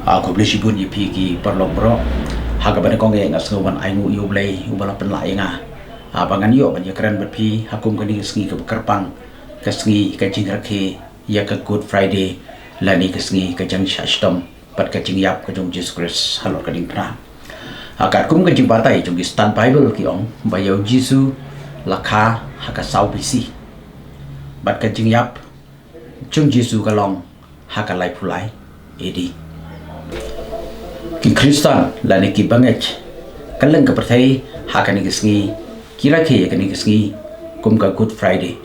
Aku beli sibun ye pigi perlok bro haga bane kong ngas ngoban aingu yu blei ubala penla inga abangan yo ban ye keren berpi hakum kani sengi ke kerpang ke sengi ke jingrakhe ya ke Good Friday lani ke sengi ke jang shastom pat ke jing yap ke jong Jesus Christ halor kading pra akat kum ke jing batai jong di stand Bible ki ong bayau Jisu lakha haka sau bisi bat ke jing yap jong Jisu kalong haka lai pulai edi ki Kristan lani ki bangech kaleng ka perthai hakani kesngi kirakhe yakani kesngi kum ka Good Friday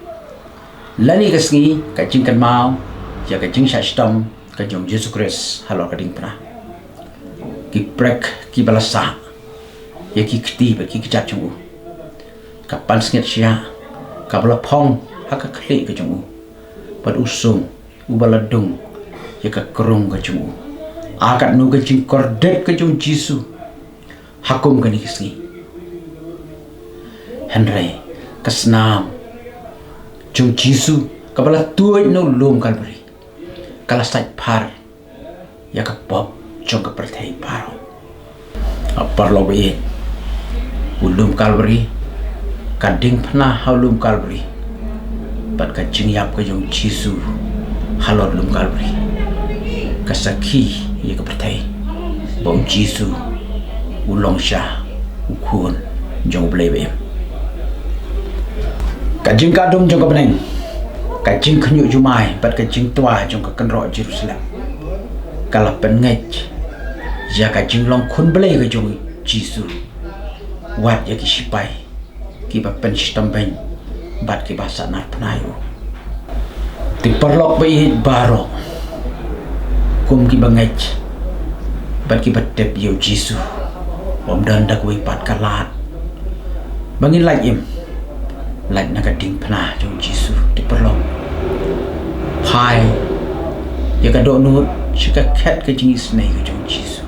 lani kesngi ka jingkan mau ya ka jing shastom ka jong Jesus Christ halor kading pra ki prek ki balasa ya ki kti ba ki kijat chung ka pan snget sia ka bala phong haka khle ka chung pat usung ubaladung ya ka krong ka chung akat nu ke jing kordet ke jong Jisu hakum kani kisni Henry kasnam jong Jisu kabala tuai no lum kalbri kala sait par ya ka pop jong ka perthai paro apar lo be ulum kalbri kading pna halum kalbri pat ka jing yap ke jong Jisu halor lum kalbri kasaki ye ka perthai bom Jisu ulong sha ukun jong blebe ka jing ka dum jong ka beneng ka jing khnyu jumai pat ka jing twa jong ka kanro Jerusalem kala pengech ya ka jing long khun ble ka jong Jisu wat ya ki sipai ki ba pen sistem ben bat ki bahasa nar pnayo ti perlok be baro kum ki bangech bat ki batep yo Jisu om dan dak we pat kalat bangin lai im lai na ka ding pna jong Jisu ti perlo hai ya ka do nut chika khat ka jing snai ka jong Jisu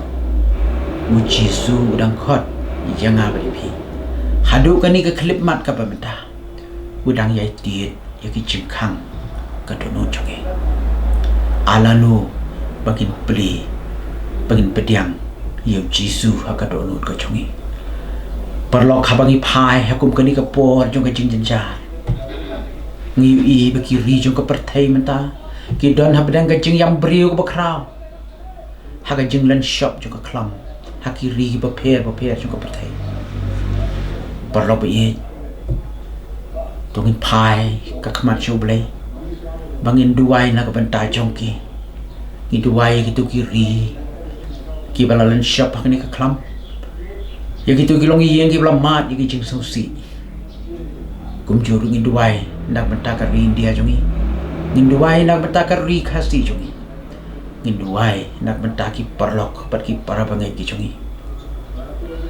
u Jisu udang khot yanga ba phi hadu ka ni ka klip mat ka pamenta udang yai tiet ya ki jing khang ka do nut jong e alalu bagin peli bagin pediang yo Jisu haka do nut ka chungi perlok habangi phai hakum kani ka por jong ka jing janja ngi i baki ri jong ka perthai menta ki don habdang ka jing yam briu ka kraw haka jing lan shop jong ka klam haki ri ba pher jong ka perthai perlok be tongin phai ka khmat chuble bangin duai na ka banta jong ki itu wai gitu kiri ki balalan shop hakni ka klam ya gitu ki longi yang ki bala mat ki jing sosi kum juru ngin duai nak benta ka ri India jongi ngin duai nak benta ka ri khasi jongi ngin duai nak benta ki perlok pat ki para bangai ki jongi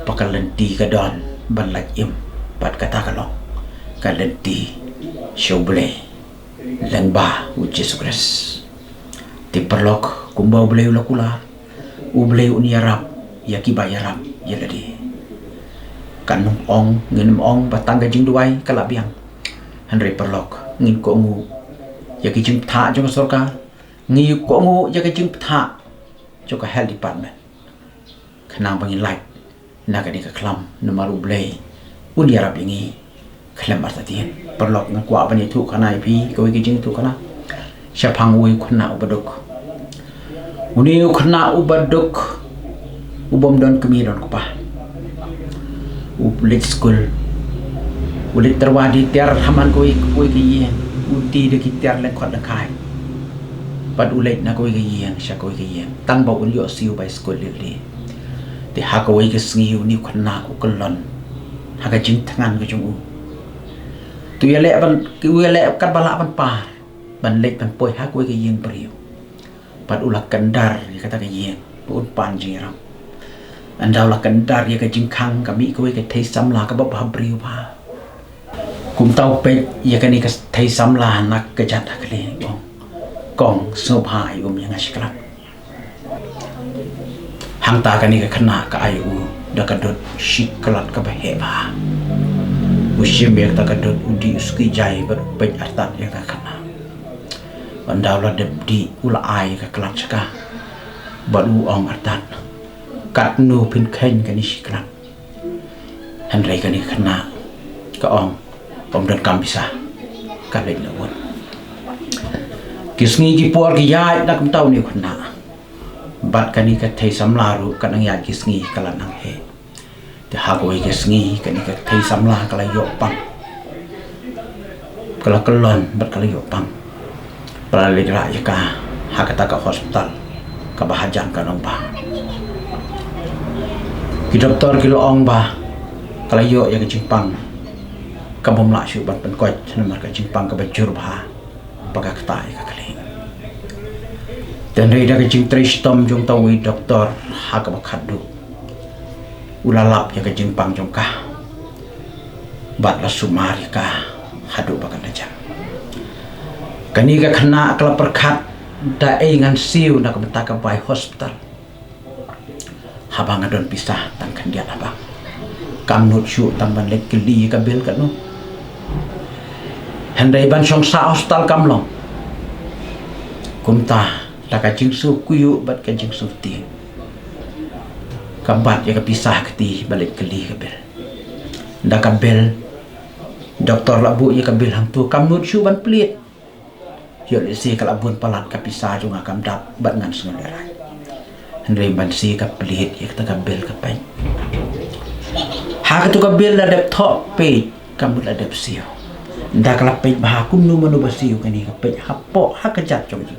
pakalan ti ka don ban lak im pat kata ka long kalan ti shoble lengba u Jesus Christ ti perlok kumbau beliau lakula u beliau ni Arab ya ki bayarab ya ladi kanum ong ngin ong batang gajing duai kala biang Henry perlok ngin ko ngu ya ki jing tha jong sorka ngi ko ngu ya ki jing tha jong ka health department khnang bangin like naga ni ka klam numaru blei un Arab ini klam artatien perlok ngakwa bani thu khana pi ko ki jing thu khana syapang ui khna ubaduk uni khna ubaduk ubom don kemi don kupa ulit school ulit terwadi tiar haman koi ki yen uti de ki tiar le khot da khai pad ulit na koi ki yen sha koi ki yen tang ba un yo siu by school li ti ha koi ki sngi uni khna ukolon ha ka jing thangan ka chung u tu ya le ban ki le kat bala ban pa ban lek ban poi ha koi ki yen priu pat ulah kendar ya kata ka yen pun pan jiram andau la kendar ya ka jingkhang kami koi ka thai samla ka ba briu ba kum tau pe ya ka ni ka thai samla nak ka jat hakle bong kong so bhai yang askrak hang ta ka ni ka khna ka ai u da ka dot shiklat ka ba he ba usim ber ta ka dot udi uski jai ba pe atat ya ka khna andau la debdi ula ai ka klat chaka baru ong artan kat nu pin ken kan isikran Henry kan kena ke ong dan kam bisa kan le lawon kisngi ki por ki yai nak tau ni kena bat kan ka thei samla ru kan ang ya kisngi kala nang he te hagoi kisngi kan ka thei samla kala yo pang kala kelon bat kala yo pang para le ra ya ka hakata ka hospital ka bahajan kan ong ba ki doktor ki lo ong ba kala yo ya ka jingpang ka bom la shu bat pen koi namar ka jingpang ka bajur ba paga ka tai ka kali dan rei da ka jing trish tom jong tawi doktor ha ka bakhadu ulalap ya ka jingpang jong ka bat la sumari ka hadu ba kan jang kani ka khana kala perkhat da ei ngan siu na ka bata ka bai hospital habang adon pisah tang kan dia abang kam nut shu tang ban lek kili ka bel ka no Henry ban song sa hospital kam long kumta la ka jing su kuyu bat ka jing su ti kabat ya ka pisah ka ti balik keli ka bel da ka bel doktor labu ya ka bel hang tu kam nut shu ban plit yo le si ka labun palat ka pisah jung akam dap bat ngan sungai darai Henry ban si ka plit ya ka bel ka pai ha ka tu ka bel la dep thok pe kam la dep siu da kala pe ba kum nu manu ba siu ka ni ka pe ha po ha ka jat jong ji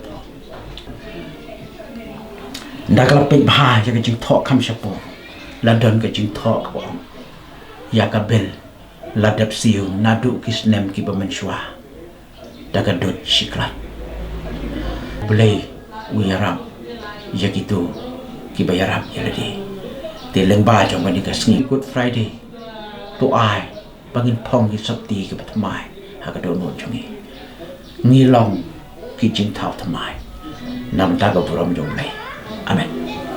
da kala pe ba ya ka jing thok kam sha po la don ka jing thok ko ya ka bel la dep siu na du kis nem ki ba man shwa da ka dot shikrat boleh uyaram ya gitu ki bayaram ya ladi te leng ba jong ban ka sni good friday to ai bangin phong ki sakti ki patmai ha ka do no jongi ngi long ki jing thau thamai nam ta ka puram jong lai amen